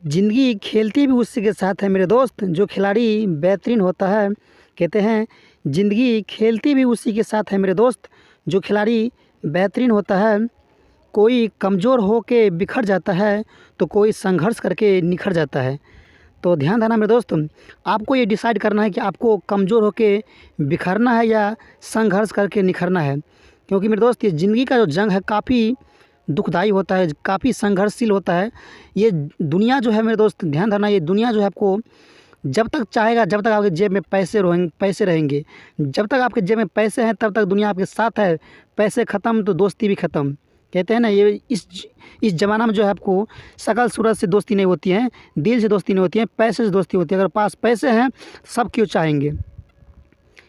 ज़िंदगी खेलती भी उसी के साथ है मेरे दोस्त, जो खिलाड़ी बेहतरीन होता है। कहते हैं ज़िंदगी खेलती भी उसी के साथ है मेरे दोस्त, जो खिलाड़ी बेहतरीन होता है। कोई कमज़ोर हो के बिखर जाता है, तो कोई संघर्ष करके निखर जाता है। तो ध्यान देना मेरे दोस्त, आपको ये डिसाइड करना है कि आपको कमज़ोर होके बिखरना है या संघर्ष करके निखरना है। क्योंकि मेरे दोस्त ये ज़िंदगी का जो जंग है काफ़ी दुखदाई होता है, काफ़ी संघर्षशील होता है। ये दुनिया जो है मेरे दोस्त, ध्यान रखना, ये दुनिया जो है आपको जब तक चाहेगा, जब तक आपके जेब में पैसे रहेंगे, जब तक आपके जेब में पैसे हैं तब तक दुनिया आपके साथ है। पैसे ख़त्म तो दोस्ती भी ख़त्म। कहते हैं ना, ये इस ज़माना में जो है आपको शकल सूरत से दोस्ती नहीं होती है, दिल से दोस्ती नहीं होती है, पैसे से दोस्ती होती है। अगर पास पैसे हैं सब क्यों चाहेंगे,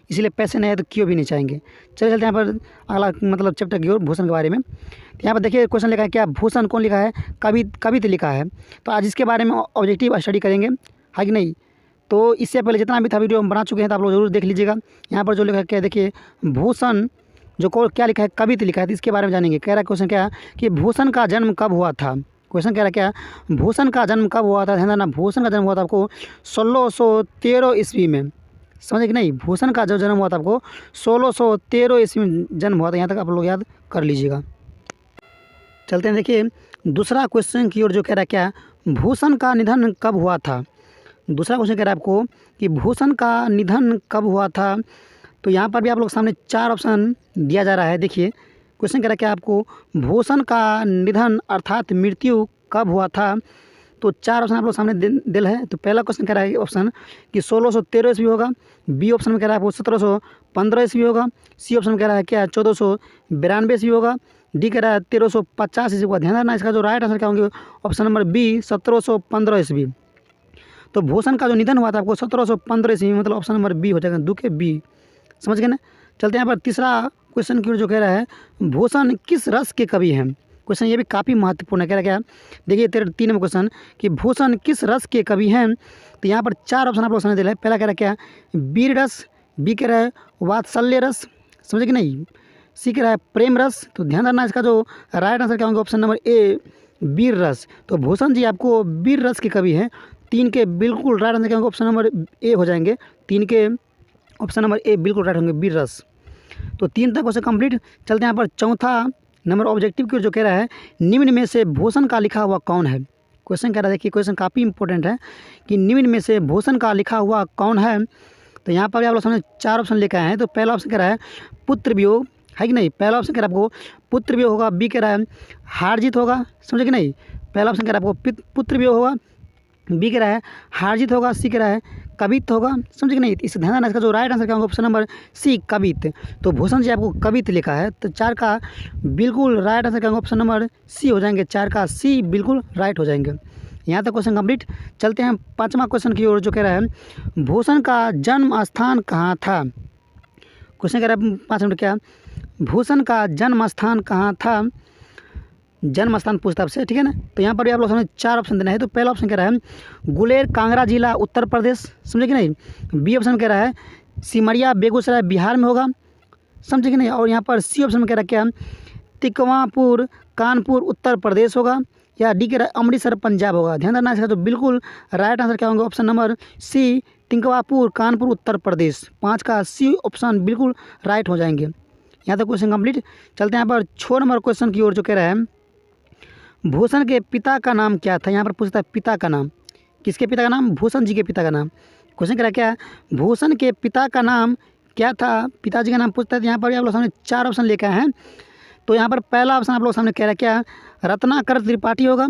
इसीलिए पैसे नहीं है तो क्यों भी नहीं चाहेंगे। चलिए चलते हैं यहाँ पर अगला मतलब चैप्टर की ओर, भूषण के बारे में। तो यहाँ पर देखिए क्वेश्चन लिखा है, क्या भूषण कौन लिखा है? कवित लिखा है। तो आज इसके बारे में ऑब्जेक्टिव स्टडी करेंगे, है कि नहीं। तो इससे पहले जितना भी था वीडियो हम बना चुके हैं, तो आप लोग जरूर देख लीजिएगा। यहाँ पर जो लिखा है क्या, देखिए भूषण जो क्या लिखा है, कवित लिखा है, तो इसके बारे में जानेंगे। कह रहा है क्वेश्चन क्या कि भूषण का जन्म कब हुआ था। क्वेश्चन कह रहा है क्या, भूषण का जन्म कब हुआ था। ध्यान देना, भूषण का जन्म हुआ था आपको 1613 ईस्वी में। समझे कि नहीं, भूषण का जो जन्म हुआ था आपको 1613 ईस्वी में जन्म हुआ था। यहाँ तक आप लोग याद कर लीजिएगा। चलते हैं देखिए दूसरा क्वेश्चन की ओर, जो कह रहा है क्या, भूषण का निधन कब हुआ था। दूसरा क्वेश्चन कह रहा है आपको कि भूषण का निधन कब हुआ था। तो यहाँ पर भी आप लोग सामने 4 ऑप्शन दिया जा रहा है। देखिए क्वेश्चन कह रहा है क्या, आपको भूषण का निधन अर्थात मृत्यु कब हुआ था। तो 4 ऑप्शन आप लोग सामने दिल है। तो पहला क्वेश्चन कह रहा है ऑप्शन कि 1613 ईस्वी होगा। बी ऑप्शन में कह रहा है आपको 1715 ईस्वी होगा। सी ऑप्शन में कह रहा है क्या 1492 ईस्वी होगा। डी कह रहा है 1350 ईस्वी होगा। ध्यान रखना, इसका जो राइट आंसर क्या होंगे, ऑप्शन नंबर बी 1715 ईस्वी। तो भूषण का जो निधन हुआ था आपको 1715 ईस्वी, मतलब ऑप्शन नंबर बी हो जाएगा, दो के बी। समझ गए ना। चलते हैं यहाँ पर तीसरा क्वेश्चन की ओर, जो कह रहा है भूषण किस रस के कवि हैं। क्वेश्चन ये भी काफ़ी महत्वपूर्ण है। कह रहा है क्या, देखिए 3 नंबर क्वेश्चन कि भूषण किस रस के कवि हैं। तो यहाँ पर 4 ऑप्शन आप लोग सामने दे रहे हैं। पहला कह रहा है क्या, वीर रस। बी कह रहा है वात्सल्य रस। समझे कि नहीं। सी कह रहा है प्रेम रस। तो ध्यान रखना, इसका जो राइट आंसर क्या होंगे, ऑप्शन नंबर ए वीर रस। तो भूषण जी आपको वीर रस के कवि हैं। 3 के बिल्कुल राइट आंसर क्या होंगे, ऑप्शन नंबर ए हो जाएंगे। 3 के ऑप्शन नंबर ए बिल्कुल राइट होंगे, वीर रस। तो 3 तक क्वेश्चन कंप्लीट। चलते हैं यहाँ पर चौथा नंबर ऑब्जेक्टिव की, जो कह रहा है निम्न में से भूषण का लिखा हुआ कौन है। क्वेश्चन कह रहा है, देखिए क्वेश्चन काफ़ी इंपॉर्टेंट है कि निम्न में से भूषण का लिखा हुआ कौन है। तो यहाँ पर भी आप लोग सामने 4 ऑप्शन लेकर आए हैं। तो पहला ऑप्शन कह रहा है पुत्र वियोग, है कि नहीं। पहला ऑप्शन कह रहा है आपको पुत्र वियोग होगा। बी कह रहा है हार जीत होगा। समझे कि नहीं। पहला ऑप्शन कह रहा है आपको पुत्र वियोग होगा। बी कह रहा है हार जीत होगा। सी कह रहा है कवित होगा। समझे कि नहीं। इस ध्यान देना, इसका जो राइट आंसर क्या होगा, ऑप्शन नंबर सी कवित। तो भूषण जी आपको कवित लिखा है। तो 4 का बिल्कुल राइट आंसर क्या होगा, ऑप्शन नंबर सी हो जाएंगे। 4 का सी बिल्कुल राइट हो जाएंगे। यहाँ तक क्वेश्चन कंप्लीट। चलते हैं 5वां क्वेश्चन की ओर, जो कह रहा है भूषण का जन्म स्थान कहाँ था। क्वेश्चन कह रहा है 5 मिनट, क्या भूषण का जन्म स्थान कहाँ था। जन्म स्थान पूछता आपसे, ठीक है ना। तो यहाँ पर भी आप लोग सामने 4 ऑप्शन देना है। तो पहला ऑप्शन कह रहा है गुलेर कांगड़ा जिला उत्तर प्रदेश। समझे कि नहीं। बी ऑप्शन कह रहा है सिमरिया बेगूसराय बिहार में होगा। समझे कि नहीं। और यहाँ पर सी ऑप्शन में कह रहा है क्या तिकवापुर कानपुर उत्तर प्रदेश होगा। या डी कह रहा है अमृतसर पंजाब होगा। ध्यान रखना, इसका तो बिल्कुल राइट आंसर क्या होंगे, option number C Tikwapur Kanpur Uttar Pradesh. 5 का सी ऑप्शन बिल्कुल राइट हो जाएंगे। यहाँ तक क्वेश्चन कंप्लीट। चलते हैं यहाँ पर 6 नंबर क्वेश्चन की ओर, जो कह रहा है भूषण के पिता का नाम क्या था। यहाँ पर पूछता है पिता का नाम, किसके पिता का नाम, भूषण जी के पिता का नाम। क्वेश्चन कह रहा है क्या भूषण के पिता का नाम क्या था, पिताजी का नाम पूछता है। तो यहाँ पर आप लोग सामने 4 ऑप्शन लेकर आए हैं। तो यहाँ पर पहला ऑप्शन आप लोग सामने कह रहा है क्या रत्नाकर त्रिपाठी होगा,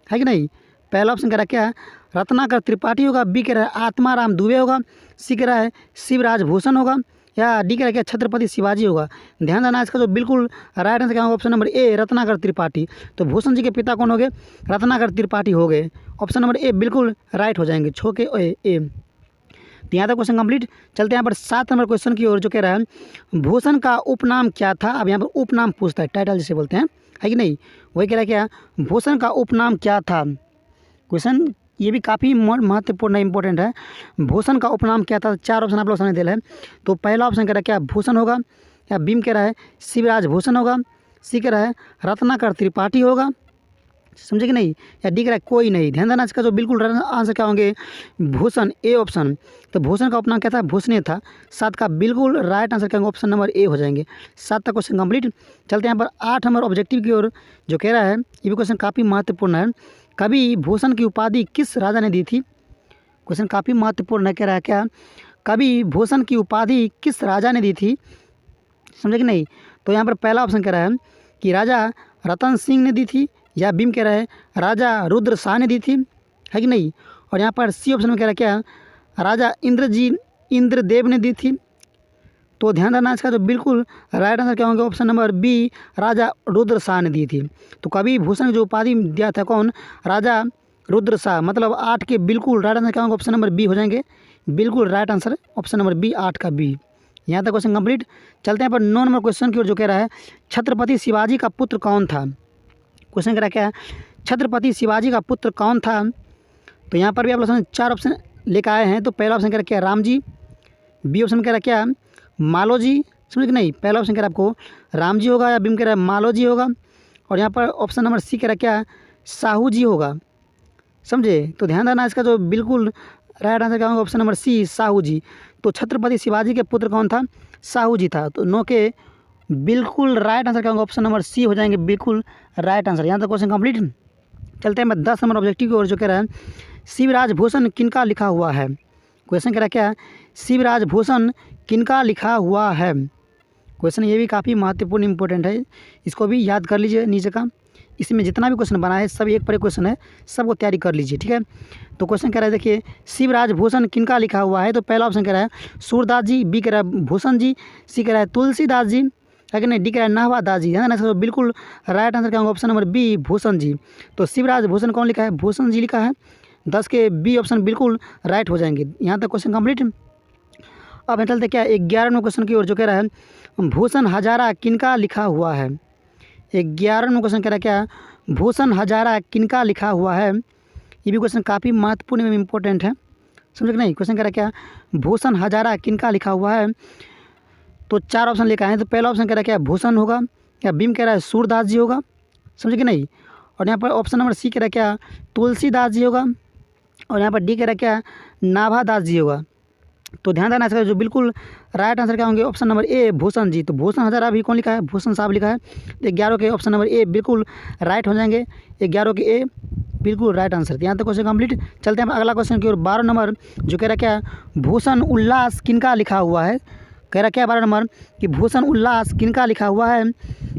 है कि नहीं। पहला ऑप्शन कह रहा है क्या रत्नाकर त्रिपाठी होगा। बी कह रहा है आत्माराम दुबे होगा। सी कह रहा है शिवराज भूषण होगा। या डी कह रहा है क्या छत्रपति शिवाजी होगा। ध्यान देना, इसका जो बिल्कुल राइट आंसर क्या होगा, option number A Ratnakar Tripathi. तो भूषण जी के पिता कौन हो गए, रत्नाकर त्रिपाठी हो गए। ऑप्शन नंबर ए बिल्कुल राइट हो जाएंगे, 6 के ए। तो यहाँ तक क्वेश्चन कंप्लीट। चलते हैं यहाँ पर 7 नंबर क्वेश्चन की ओर, जो कह रहा है भूषण का उपनाम क्या था। अब यहाँ पर उपनाम पूछता है, टाइटल जिसे बोलते हैं, है कि नहीं। वही कह रहा है क्या भूषण का उपनाम क्या था। क्वेश्चन ये भी काफ़ी महत्वपूर्ण इंपॉर्टेंट है। भूषण का उपनाम क्या था। 4 ऑप्शन आप लोग सामने दिया है। तो पहला ऑप्शन कह रहा है क्या भूषण होगा। या बी कह रहा है शिवराज भूषण होगा। सी कह रहा है रत्नाकर त्रिपाठी होगा। समझे कि नहीं, या डी कह रहा है कोई नहीं। ध्यान देना, इसका जो बिल्कुल आंसर क्या होंगे, भूषण, ए ऑप्शन। तो भूषण का उपनाम क्या था, भूषण था। 7 का बिल्कुल राइट आंसर क्या होगा, ऑप्शन नंबर ए हो जाएंगे। 7 तक क्वेश्चन कंप्लीट। चलते हैं यहाँ पर 8 नंबर ऑब्जेक्टिव की ओर, जो कह रहा है ये भी क्वेश्चन काफ़ी महत्वपूर्ण है। कभी भूषण की उपाधि किस राजा ने दी थी। क्वेश्चन काफ़ी महत्वपूर्ण है, कह रहा है क्या, कभी भूषण की उपाधि किस राजा ने दी थी, समझे कि नहीं। तो यहाँ पर पहला ऑप्शन कह रहा है कि राजा रतन सिंह ने दी थी, या बीम कह रहा है राजा रुद्र शाह ने दी थी, है कि नहीं। और यहाँ पर सी ऑप्शन में कह रहा है क्या, राजा इंद्रदेव ने दी थी। तो ध्यान देना, इसका जो बिल्कुल राइट आंसर क्या होंगे, ऑप्शन नंबर बी, राजा रुद्र शाह ने दी थी। तो कभी भूषण की जो उपाधि दिया था कौन, राजा रुद्र शाह। मतलब 8 के बिल्कुल राइट आंसर क्या होंगे, ऑप्शन नंबर बी हो जाएंगे। बिल्कुल right answer option number B, 8 का बी। यहाँ तक क्वेश्चन कंप्लीट। चलते हैं पर 9 नंबर क्वेश्चन की ओर, जो कह रहा है छत्रपति शिवाजी का पुत्र कौन था। क्वेश्चन कह रहा है क्या, छत्रपति शिवाजी का पुत्र कौन था। तो यहाँ पर भी आप लोग 4 ऑप्शन लेकर आए हैं। तो पहला ऑप्शन कह रहा है क्या, राम जी। बी ऑप्शन कह रहा है क्या, मालो जी, समझे कि नहीं। पहला ऑप्शन कह रहा है आपको राम जी होगा, या बी में कह रहा है मालो जी होगा। और यहाँ पर ऑप्शन नंबर सी कह रहा है क्या, साहू जी होगा, समझे। तो ध्यान देना, इसका जो बिल्कुल राइट आंसर क्या होगा, ऑप्शन नंबर सी, साहू जी। तो छत्रपति शिवाजी के पुत्र कौन था, साहू जी था। तो 9 के बिल्कुल राइट आंसर क्या होगा, ऑप्शन नंबर सी हो जाएंगे, बिल्कुल राइट आंसर। यहाँ तक क्वेश्चन कंप्लीट। चलते हैं 10 नंबर ऑब्जेक्टिव की ओर, जो कह रहा है शिवराज भूषण किनका लिखा हुआ है। क्वेश्चन कह रहा है क्या, शिवराज भूषण किनका लिखा हुआ है। क्वेश्चन ये भी काफ़ी महत्वपूर्ण इंपॉर्टेंट है, इसको भी याद कर लीजिए नीचे का। इसमें जितना भी क्वेश्चन बना है सब एक पर एक क्वेश्चन है, सबको तैयारी कर लीजिए, ठीक है। तो क्वेश्चन कह रहा है देखिए, शिवराज भूषण किनका लिखा हुआ है। तो पहला ऑप्शन कह रहा है सूरदास जी, बी कह रहा है भूषण जी, सी कह रहा है तुलसीदास जी, है कि नहीं, डी कह रहा है नाभादास जी, है ना। बिल्कुल राइट आंसर क्या होगा, option number B, Bhushan ji. तो शिवराज भूषण कौन लिखा है, भूषण जी लिखा है। 10 के बी ऑप्शन बिल्कुल राइट हो जाएंगे। यहाँ तक क्वेश्चन कंप्लीट। अब हम चलते क्या 11 नंबर क्वेश्चन की ओर, जो कह रहा है भूषण हजारा किनका लिखा हुआ है। 11 नंबर क्वेश्चन कह रहा है क्या, भूषण हजारा किनका लिखा हुआ है। ये भी क्वेश्चन काफ़ी महत्वपूर्ण एवं इम्पोर्टेंट है, समझे कि नहीं। क्वेश्चन कह रहा है क्या, भूषण हजारा किनका लिखा हुआ है। तो 4 ऑप्शन लेकर आए हैं। तो पहला ऑप्शन कह रहा है क्या, भूषण होगा, या बीम कह रहा है सूरदास जी होगा, समझे कि नहीं। और यहाँ पर ऑप्शन नंबर सी कह रहा है क्या, तुलसीदास जी होगा। और यहाँ पर डी कह रहा है क्या, नाभादास जी होगा। तो ध्यान देना, इसका जो बिल्कुल राइट आंसर क्या होंगे, option number A, Bhushan ji. तो भूषण हजारा भी कौन लिखा है, भूषण साहब लिखा है। तो 11 के ऑप्शन नंबर ए बिल्कुल राइट हो जाएंगे। 11 के ए बिल्कुल राइट आंसर। यहाँ तक क्वेश्चन कंप्लीट। चलते हैं अगला क्वेश्चन की ओर, 12 नंबर, जो कह रहा है क्या, भूषण उल्लास किनका लिखा हुआ है। कह रहा क्या 12 नंबर कि भूषण उल्लास किनका लिखा हुआ है,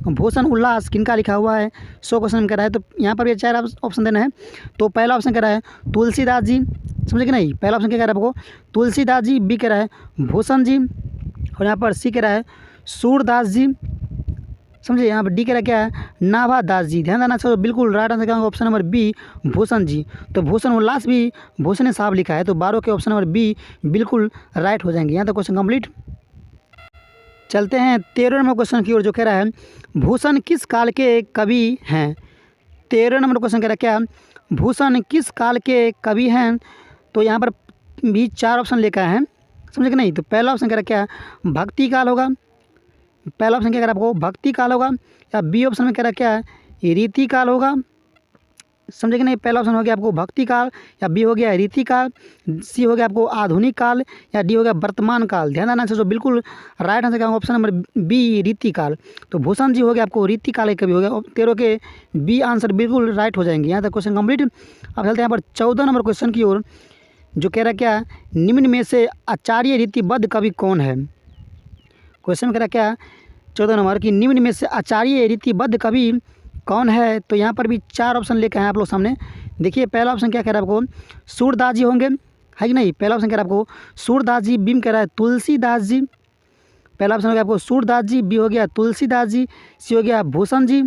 भूषण उल्लास किनका लिखा हुआ है। 100 क्वेश्चन कह रहा है। तो यहाँ पर भी 4 ऑप्शन देना है। तो पहला ऑप्शन कह रहा है तुलसीदास जी, समझे कि नहीं। पहला ऑप्शन क्या कह रहा है आपको, तुलसीदास जी। बी कह रहा है भूषण जी। और यहाँ पर सी कह रहा है सूरदास जी, समझे। यहाँ पर डी कह रहा है क्या है, नाभादास जी। ध्यान देना, सर बिल्कुल राइट आंसर क्या होगा, option number B, Bhushan ji. तो भूषण उल्लास भी भूषण साहब लिखा है। तो 12 के ऑप्शन नंबर बी बिल्कुल राइट हो जाएंगे। यहाँ तक क्वेश्चन कंप्लीट। चलते हैं 13 नंबर क्वेश्चन की ओर, जो कह रहा है भूषण किस काल के कवि हैं। 13 नंबर क्वेश्चन कह रहा है क्या, भूषण किस काल के कवि हैं। तो यहाँ पर भी 4 ऑप्शन लेकर आए हैं, समझे कि नहीं। तो पहला ऑप्शन कह रहा है क्या, भक्ति काल होगा। पहला ऑप्शन क्या कह रहा है आपको, भक्ति काल होगा। या बी ऑप्शन में कह रहा है क्या है, रीति काल होगा, समझे कि नहीं। पहला ऑप्शन हो गया आपको भक्ति काल, या बी हो गया रीति काल, सी हो गया आपको आधुनिक काल, या डी हो गया वर्तमान काल। ध्यान देना, जो बिल्कुल राइट आंसर क्या होगा, ऑप्शन नंबर बी, रीति काल। तो भूषण जी हो गया आपको रीति काल कभी हो गया। 13 के बी आंसर बिल्कुल राइट हो जाएंगे। यहाँ तक क्वेश्चन कंप्लीट। अब चलते हैं यहाँ पर 14 नंबर क्वेश्चन की ओर, जो कह रहा है क्या, निम्न में से आचार्य रीतिबद्ध कवि कौन है। क्वेश्चन कह रहा है क्या 14 नंबर की निम्न में से आचार्य रीतिबद्ध कवि कौन है। तो यहाँ पर भी 4 ऑप्शन लेकर आए आप लोग सामने। देखिए पहला ऑप्शन क्या कह रहा है आपको, सूरदास जी होंगे, है कि नहीं। पहला ऑप्शन कह रहा है आपको सूरदास जी। बी में कह रहा है तुलसीदास जी। पहला ऑप्शन हो गया आपको सूरदास जी, बी हो गया तुलसीदास जी, सी हो गया भूषण जी,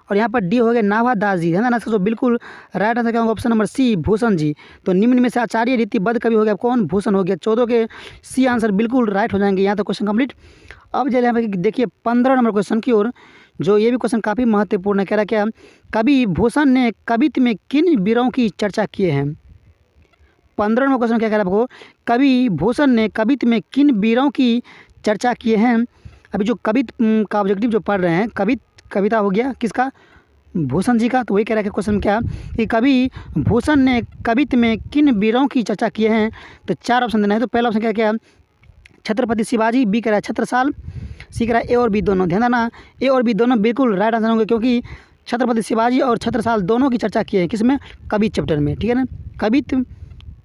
और यहाँ पर डी हो गया नाभादास जी। है ना, इसका जो बिल्कुल राइट आंसर क्या होगा, option number C, Bhushan ji. तो निम्न में से आचार्य रीतिबद्ध कवि हो गया कौन, भूषण हो गया। 14 के सी आंसर बिल्कुल राइट हो जाएंगे। यहाँ तक क्वेश्चन कंप्लीट। अब चलिए यहाँ पर देखिए 15 नंबर क्वेश्चन की ओर, जो ये भी क्वेश्चन काफ़ी महत्वपूर्ण है। कह रहा क्या, कवि भूषण ने कवित्व में किन वीरों की चर्चा किए हैं। 15 नंबर क्वेश्चन क्या कह रहा है आपको, कवि भूषण ने कवित्व में किन वीरों की चर्चा किए हैं। अभी जो कवित्व का ऑब्जेक्टिव जो पढ़ रहे हैं, कविता हो गया किसका, भूषण जी का। तो वही कह रहा है क्वेश्चन क्या कि कवि भूषण ने कवित्व में किन वीरों की चर्चा किए हैं। तो 4 ऑप्शन देना है। तो पहला ऑप्शन क्या क्या छत्रपति शिवाजी, बी कह रहा है छत्रसाल, सी कह रहा है ए और बी दोनों। ध्यान देना ए और बी दोनों बिल्कुल राइट आंसर होंगे, क्योंकि छत्रपति शिवाजी और छत्रसाल दोनों की चर्चा की है किसमें, कवि चैप्टर में। ठीक है ना, कवित्व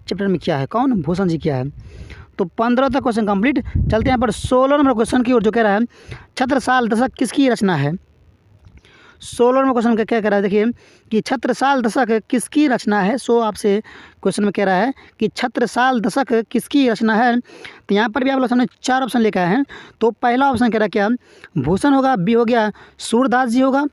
चैप्टर में क्या है, कौन, भूषण जी क्या है। तो 15 तक क्वेश्चन कंप्लीट। चलते हैं यहाँ पर 16 नंबर क्वेश्चन की ओर, जो कह रहा है छत्रसाल दशक किसकी रचना है। 16 नंबर क्वेश्चन का क्या कह रहा है, देखिए कि छत्रसाल दशक किसकी रचना है। आपसे क्वेश्चन में कह रहा है कि छत्रसाल दशक किसकी रचना है। तो यहाँ पर भी आप लोग सामने 4 ऑप्शन लेकर आए हैं। तो पहला ऑप्शन कह रहा है क्या, भूषण होगा, बी हो गया सूरदास जी होगा,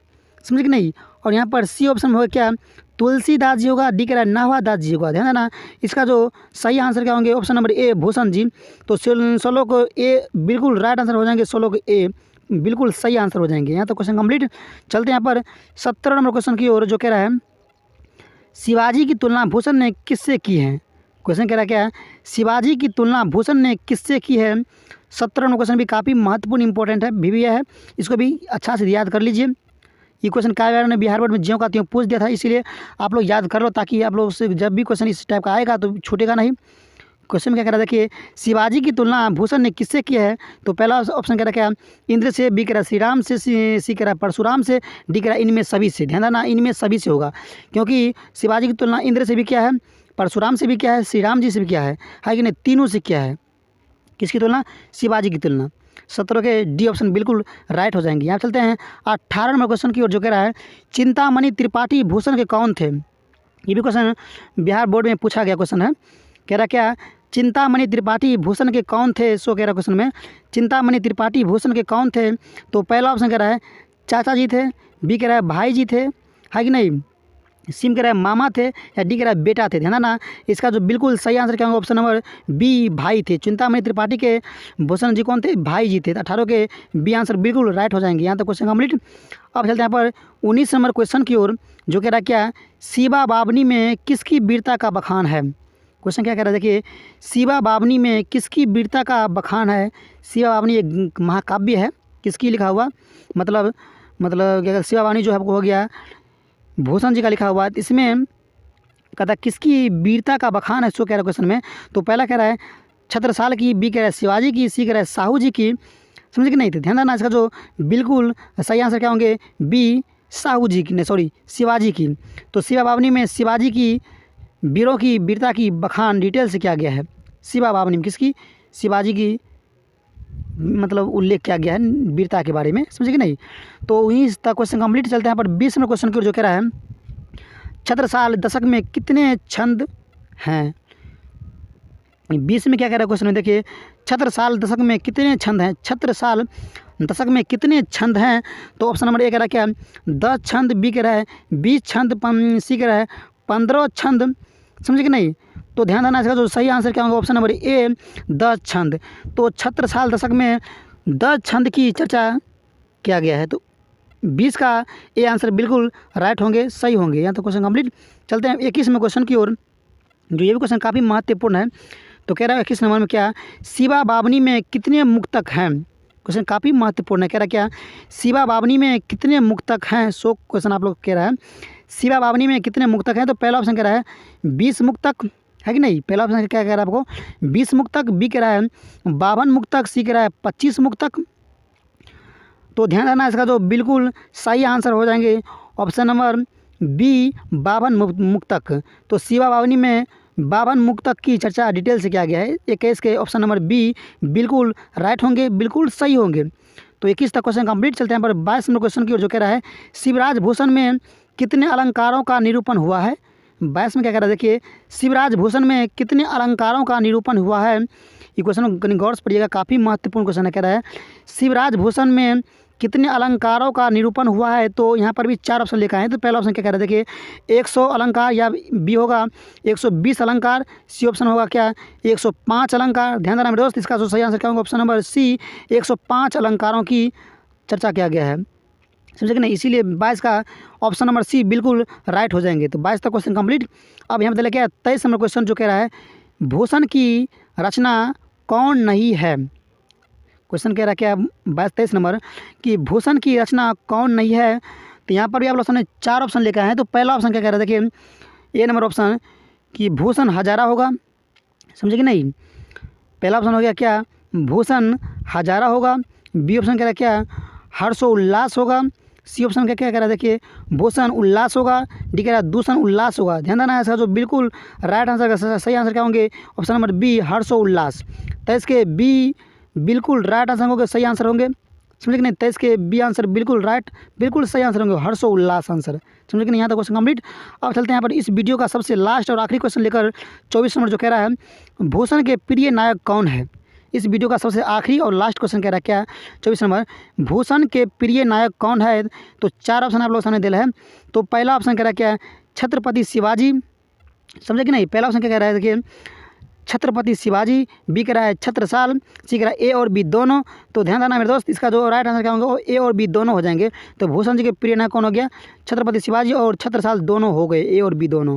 समझे कि नहीं। और यहाँ पर सी ऑप्शन में होगा क्या, तुलसीदास जी होगा, डी कह रहा है नाभादास जी होगा। ध्यान देना इसका जो सही आंसर क्या होंगे, option number A Bhushan ji. तो 16 को ए बिल्कुल राइट आंसर हो जाएंगे, 16 को ए बिल्कुल सही आंसर हो जाएंगे। यहाँ तो क्वेश्चन कंप्लीट। चलते हैं यहाँ पर 17 नंबर क्वेश्चन की ओर, जो कह रहा है शिवाजी की तुलना भूषण ने किससे की है। क्वेश्चन कह रहा है क्या, शिवाजी की तुलना भूषण ने किससे की है। 17 नंबर क्वेश्चन भी काफ़ी महत्वपूर्ण इंपॉर्टेंट है, भी है, इसको भी अच्छा से याद कर लीजिए। ये क्वेश्चन काव्य ने बिहार बोर्ड में ज्यों का त्यों पूछ दिया था, इसीलिए आप लोग याद कर लो, ताकि आप लोग से जब भी क्वेश्चन इस टाइप का आएगा तो छूटेगा नहीं। क्वेश्चन में क्या कह रहा है, देखिए शिवाजी की तुलना भूषण ने किससे किया है। तो पहला ऑप्शन कह रहा है क्या, इंद्र से, बी कह रहा है श्री राम से, सी कह रहा है परशुराम से, डी कह रहा है इनमें सभी से। ध्यान देना इनमें सभी से होगा, क्योंकि शिवाजी की तुलना इंद्र से भी किया है, परशुराम से भी किया है, श्री राम जी से भी किया है कि नहीं, तीनों से किया है। किसकी तुलना, शिवाजी की तुलना। 17 के डी ऑप्शन बिल्कुल राइट हो जाएंगे। यहाँ चलते हैं 18 नंबर क्वेश्चन की ओर, जो कह रहा है चिंतामणि त्रिपाठी भूषण के कौन थे। ये भी क्वेश्चन बिहार बोर्ड में पूछा गया क्वेश्चन है। कह रहा क्या, चिंतामणि त्रिपाठी भूषण के कौन थे। कह रहा क्वेश्चन में चिंतामणि त्रिपाठी भूषण के कौन थे। तो पहला ऑप्शन कह रहा है चाचा जी थे, बी कह रहा है भाई जी थे, है कि नहीं, सी कह रहा है मामा थे, या डी कह रहा है बेटा थे। ध्यान ना इसका जो बिल्कुल सही आंसर क्या होगा, ऑप्शन नंबर बी भाई थे। चिंतामणि त्रिपाठी के भूषण जी कौन थे, भाई जी थे। 18 के बी आंसर बिल्कुल राइट हो जाएंगे। यहाँ तक क्वेश्चन कंप्लीट। अब चलते हैं यहाँ पर 19 नंबर क्वेश्चन की ओर, जो कह रहा है क्या, शिवा बावनी में किसकी वीरता का बखान है। क्वेश्चन क्या कह रहा है, देखिए शिवा बावनी में किसकी वीरता का बखान है। शिवा बावनी एक महाकाव्य है, किसकी लिखा हुआ, मतलब क्या, शिवा बावनी जो है आपको हो गया भूषण जी का लिखा हुआ है। इसमें कहता है किसकी वीरता का बखान है। कह रहा है क्वेश्चन में। तो पहला कह रहा है छत्रसाल की, बी कह रहा है शिवाजी की, सी कह रहा है साहू जी की, समझ के नहीं थे। ध्यान देना इसका जो बिल्कुल सही आंसर क्या होंगे, बी साहू जी की, नहीं सॉरी शिवाजी की। तो शिवा बावनी में शिवाजी की वीरों की वीरता की बखान डिटेल से किया गया है। शिवा बावनी में किसकी, शिवाजी की मतलब उल्लेख किया गया है वीरता के बारे में, समझे कि नहीं। तो वहीं तक क्वेश्चन कंप्लीट। चलते हैं यहाँ पर 20 नंबर क्वेश्चन की, जो कह रहा है छत्रसाल दशक में कितने छंद हैं। 20 में क्या कह रहा है क्वेश्चन में, देखिए छत्रसाल दशक में कितने छंद हैं। छत्रसाल दशक में कितने छंद हैं। तो ऑप्शन नंबर ए कह रहा है क्या, 10 छंद, बी कह रहा है 20 छंद, सी कह रहा है 15 छंद, समझे कि नहीं। तो ध्यान देना इसका जो सही आंसर क्या होगा, ऑप्शन नंबर ए 10 छंद। तो छत्रसाल दशक में 10 छंद की चर्चा किया गया है। तो 20 का ए आंसर बिल्कुल राइट होंगे, सही होंगे। यहाँ तो क्वेश्चन कंप्लीट। चलते हैं 21वें क्वेश्चन की ओर, जो ये भी क्वेश्चन काफ़ी महत्वपूर्ण है। तो कह रहा है 21 नंबर में क्या, शिवा बावनी में कितने मुक्तक हैं। क्वेश्चन काफ़ी महत्वपूर्ण है। कह रहा है क्या, शिवा बावनी में कितने मुक्तक हैं। क्वेश्चन आप लोग कह रहा है शिवा बावनी में कितने मुक्तक हैं। तो पहला ऑप्शन कह रहा है 20 मुक्तक, है कि नहीं। पहला ऑप्शन क्या कह रहा है आपको, 20 मुक्तक, बी कह रहा है 52 मुक्तक, सी कह रहा है 25 मुक्तक। तो ध्यान रखना इसका जो बिल्कुल सही आंसर हो जाएंगे, ऑप्शन नंबर बी 52 मुक्तक। तो शिवा बावनी में 52 मुक्तक की चर्चा डिटेल से किया गया है। 21 के ऑप्शन नंबर बी बिल्कुल राइट होंगे, बिल्कुल सही होंगे। तो 21 तक क्वेश्चन कंप्लीट। चलते हैं पर 22 नंबर क्वेश्चन की ओर, जो कह रहा है शिवराज भूषण में कितने अलंकारों का निरूपण हुआ है। 22 में क्या कह रहा है, देखिए शिवराज भूषण में कितने अलंकारों का निरूपण हुआ है। ये क्वेश्चन गौर से पढ़िएगा, काफ़ी महत्वपूर्ण क्वेश्चन है। कह रहा है शिवराज भूषण में कितने अलंकारों का निरूपण हुआ है। तो यहाँ पर भी 4 ऑप्शन लेकर आए। तो पहला ऑप्शन क्या कह रहा है, देखिए 100 अलंकार, या बी होगा 120 अलंकार, सी ऑप्शन होगा क्या 105 अलंकार। ध्यान देना मेरे दोस्त, इसका जो सही आंसर क्या होगा, ऑप्शन नंबर सी 105 अलंकारों की चर्चा किया गया है, समझे कि नहीं। इसीलिए 22 का ऑप्शन नंबर सी बिल्कुल राइट हो जाएंगे। तो 22 तक क्वेश्चन कंप्लीट। अब यहाँ पर लेके 23 नंबर क्वेश्चन, जो कह रहा है भूषण की रचना कौन नहीं है। क्वेश्चन कह रहा है क्या 22-23 नंबर कि भूषण की रचना कौन नहीं है। तो यहाँ पर भी आप लोग ने 4 ऑप्शन लेकर आए हैं। तो पहला ऑप्शन क्या कह रहा है, देखिए ए नंबर ऑप्शन कि भूषण हजारा होगा, समझे कि नहीं। पहला ऑप्शन हो गया क्या, भूषण हजारा होगा। बी ऑप्शन कह रहा है क्या, हर्षोल्लास होगा। सी ऑप्शन क्या क्या कह रहा है, देखिए भूषण उल्लास होगा। डी कह रहा है दूषण उल्लास होगा। ध्यान देना है, इसका जो बिल्कुल राइट आंसर का सही आंसर क्या होंगे, ऑप्शन नंबर बी हर्षोल्लास। तो इसके बी बिल्कुल राइट आंसर होंगे, सही आंसर होंगे, समझे कि नहीं। तो इसके बी आंसर बिल्कुल राइट, बिल्कुल सही आंसर होंगे, हर्षोल्लास आंसर, समझे कि नहीं। यहाँ तक क्वेश्चन कंप्लीट। अब चलते हैं यहाँ पर इस वीडियो का सबसे लास्ट और आखिरी क्वेश्चन लेकर 24 नंबर, जो कह रहा है भूषण के प्रिय नायक कौन है। इस वीडियो का सबसे आखिरी और लास्ट क्वेश्चन कह रहा है क्या, 24 नंबर, भूषण के प्रिय नायक कौन है। तो 4 ऑप्शन आप लोग सामने दिया है। तो पहला ऑप्शन कह रहा है क्या, छत्रपति शिवाजी, समझे कि नहीं। पहला ऑप्शन क्या कह रहा है, देखिए छत्रपति शिवाजी। बी कह रहा है छत्रसाल। सी कह रहा है ए और बी दोनों। तो ध्यान देना मेरे दोस्त, इसका जो राइट आंसर क्या होंगे, वो ए और बी दोनों हो जाएंगे। तो भूषण जी के प्रिय नायक कौन हो गया, छत्रपति शिवाजी और छत्रसाल दोनों हो गए, ए और बी दोनों।